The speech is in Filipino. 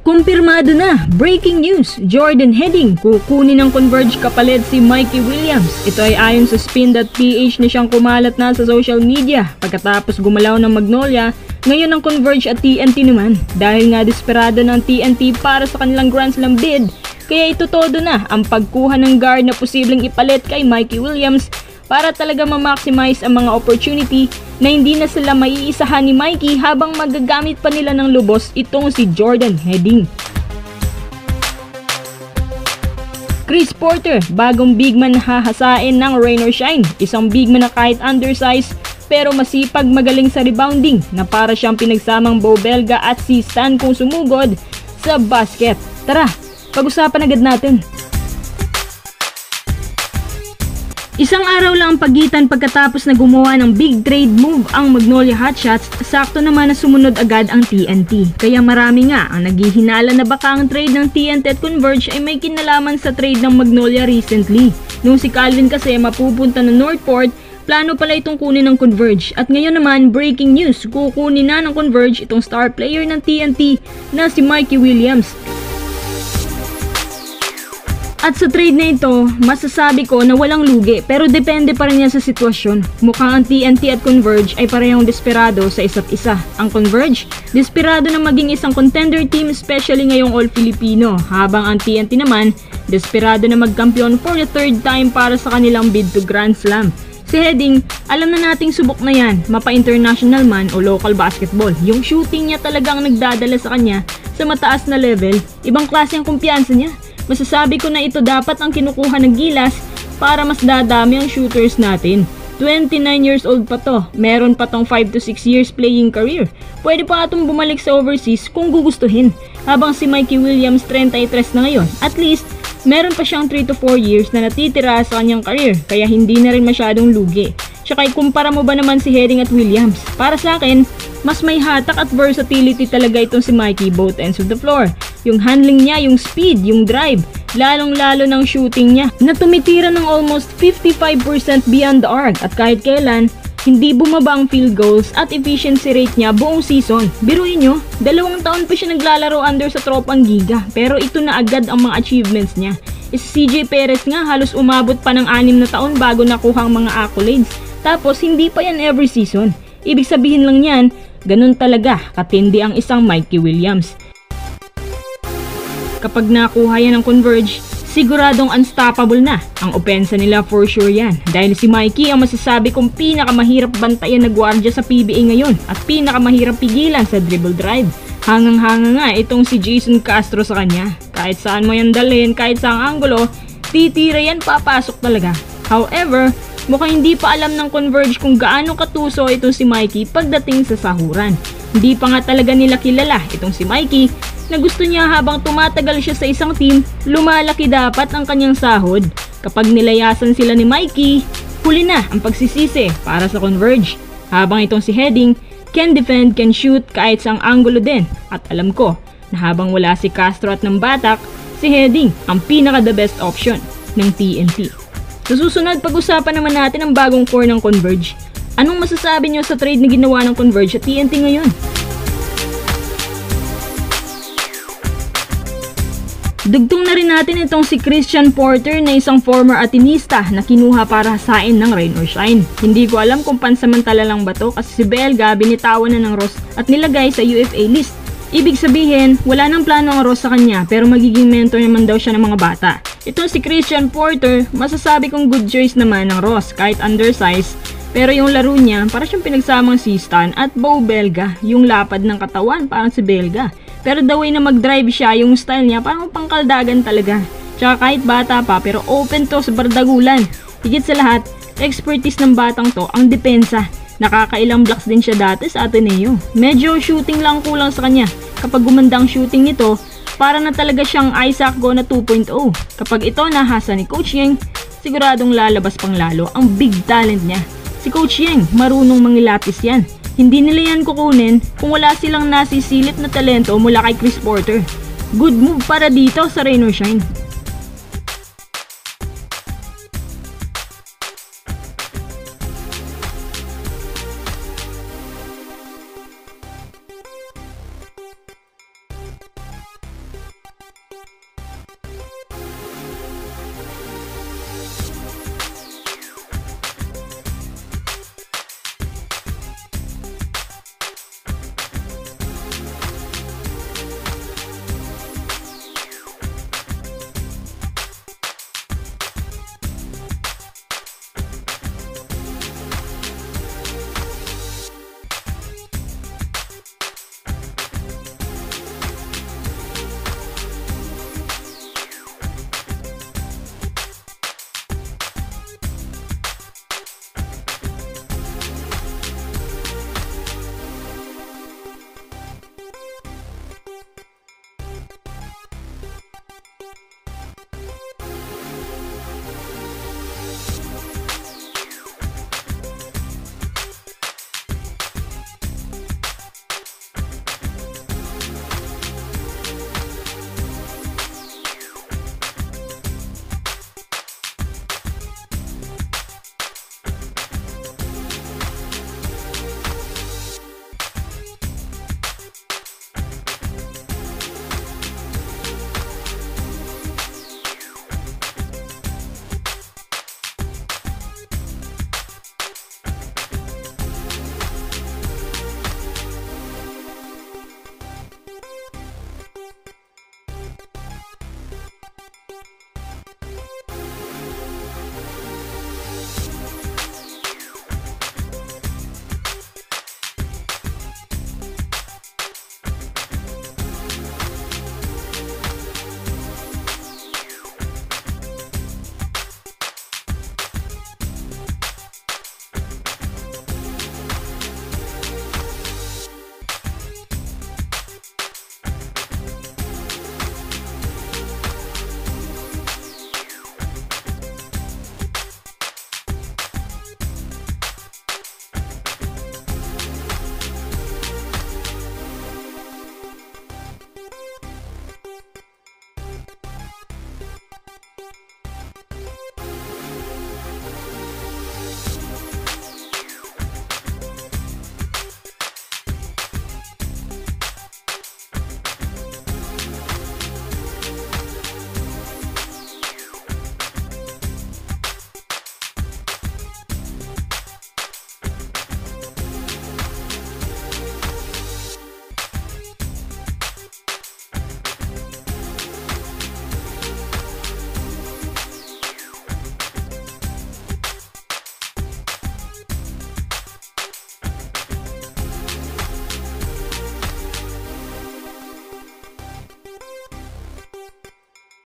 Kumpirmado na! Breaking news! Jordan Heading kukunin ng Converge kapalit si Mikey Williams. Ito ay ayon sa Spin.ph na siyang kumalat na sa social media pagkatapos gumalaw ng Magnolia. Ngayon ang Converge at TNT naman dahil nga desperado ng TNT para sa kanilang Grand Slam bid. Kaya ito todo na ang pagkuha ng guard na posibleng ipalit kay Mikey Williams para talaga ma-maximize ang mga opportunity na hindi na sila maiisahan ni Mikey habang magagamit pa nila ng lubos itong si Jordan Heading. Chris Porter, bagong bigman na hahasain ng rain or shine. Isang bigman na kahit undersize pero masipag, magaling sa rebounding na para siyang pinagsamang Bo Belga at si Stan kung sumugod sa basket. Tara, pag-usapan agad natin. Isang araw lang ang pagitan pagkatapos na gumawa ng big trade move ang Magnolia Hotshots, sakto naman na sumunod agad ang TNT. Kaya marami nga ang naghihinala na baka ang trade ng TNT at Converge ay may kinalaman sa trade ng Magnolia recently. Nung si Calvin kasi mapupunta na Northport, plano pala itong kunin ng Converge. At ngayon naman, breaking news, kukunin na ng Converge itong star player ng TNT na si Mikey Williams. At sa trade na ito, masasabi ko na walang lugi pero depende pa rin yan sa sitwasyon. Mukhang ang TNT at Converge ay parehong desperado sa isa't isa. Ang Converge, desperado na maging isang contender team especially ngayong All-Filipino. Habang ang TNT naman, desperado na magkampiyon for the third time para sa kanilang bid to Grand Slam. Si Heading, alam na nating subok na yan, mapa-international man o local basketball. Yung shooting niya talagang nagdadala sa kanya sa mataas na level. Ibang klase ang kumpiyansa niya. Masasabi ko na ito dapat ang kinukuha ng Gilas para mas dadami ang shooters natin. 29 years old pa to, meron pa tong 5 to 6 years playing career. Pwede pa itong bumalik sa overseas kung gugustuhin. Habang si Mikey Williams 33 na ngayon, at least meron pa siyang 3 to 4 years na natitira sa kanyang career, kaya hindi na rin masyadong lugi. Tsaka ikumpara mo ba naman si Heading at Williams? Para sa akin, mas may hatak at versatility talaga itong si Mikey both ends of the floor. Yung handling niya, yung speed, yung drive, lalong-lalo ng shooting niya na tumitira ng almost 55% beyond the arc at kahit kailan, hindi bumaba ang field goals at efficiency rate niya buong season. Biruin nyo, 2 taon pa siya naglalaro under sa tropang Giga pero ito na agad ang mga achievements niya. Si CJ Perez nga halos umabot pa ng 6 na taon bago nakuha ang mga accolades. Tapos hindi pa yan every season. Ibig sabihin lang yan, ganun talaga katindi ang isang Mikey Williams. Kapag nakuha yan ng Converge, siguradong unstoppable na ang opensa nila for sure yan. Dahil si Mikey ang masasabi kong pinakamahirap bantayan na gwardiya sa PBA ngayon at pinakamahirap pigilan sa dribble drive. Hangang-hanga nga itong si Jason Castro sa kanya. Kahit saan mo yan dalhin, kahit saang anggulo, titira yan, papasok talaga. However, mukhang hindi pa alam ng Converge kung gaano katuso itong si Mikey pagdating sa sahuran. Hindi pa nga talaga nila kilala itong si Mikey na gusto niya habang tumatagal siya sa isang team, lumalaki dapat ang kanyang sahod. Kapag nilayasan sila ni Mikey, huli na ang pagsisisi para sa Converge. Habang itong si Heading, can defend, can shoot kahit saang anggulo din. At alam ko na habang wala si Castro at ng Batak, si Heading ang pinaka the best option ng TNT. Sa susunod, pag-usapan naman natin ang bagong core ng Converge. Anong masasabi niyo sa trade na ginawa ng Converge at TNT ngayon? Dugtong na rin natin itong si Christian Porter na isang former Atenista na kinuha para hasain ng rain or shine. Hindi ko alam kung pansamantala lang ba to kasi si Belga binitawan na ng Ross at nilagay sa UFA list. Ibig sabihin, wala nang plano ang Ross sa kanya pero magiging mentor naman daw siya ng mga bata. Itong si Christian Porter, masasabi kong good choice naman ng Ross kahit undersize. Pero yung laro niya, para siyang pinagsamang si Stan at Bo Belga, yung lapad ng katawan parang si Belga. Pero the way na mag-drive siya, yung style niya parang pangkaldagan talaga. Tsaka kahit bata pa pero open to sa bardagulan. Higit sa lahat, expertise ng batang to ang depensa. Nakakailang blocks din siya dati sa Ateneo. Medyo shooting lang kulang sa kanya. Kapag gumanda ang shooting nito, para na talaga siyang Isaac Go na 2.0. Kapag ito nahasa ni Coach Yeng, siguradong lalabas pang lalo ang big talent niya. Si Coach Yeng, marunong mangilatis yan. Hindi nila yan kukunin kung wala silang nasisilip na talento mula kay Chris Porter. Good move para dito sa rain or shine.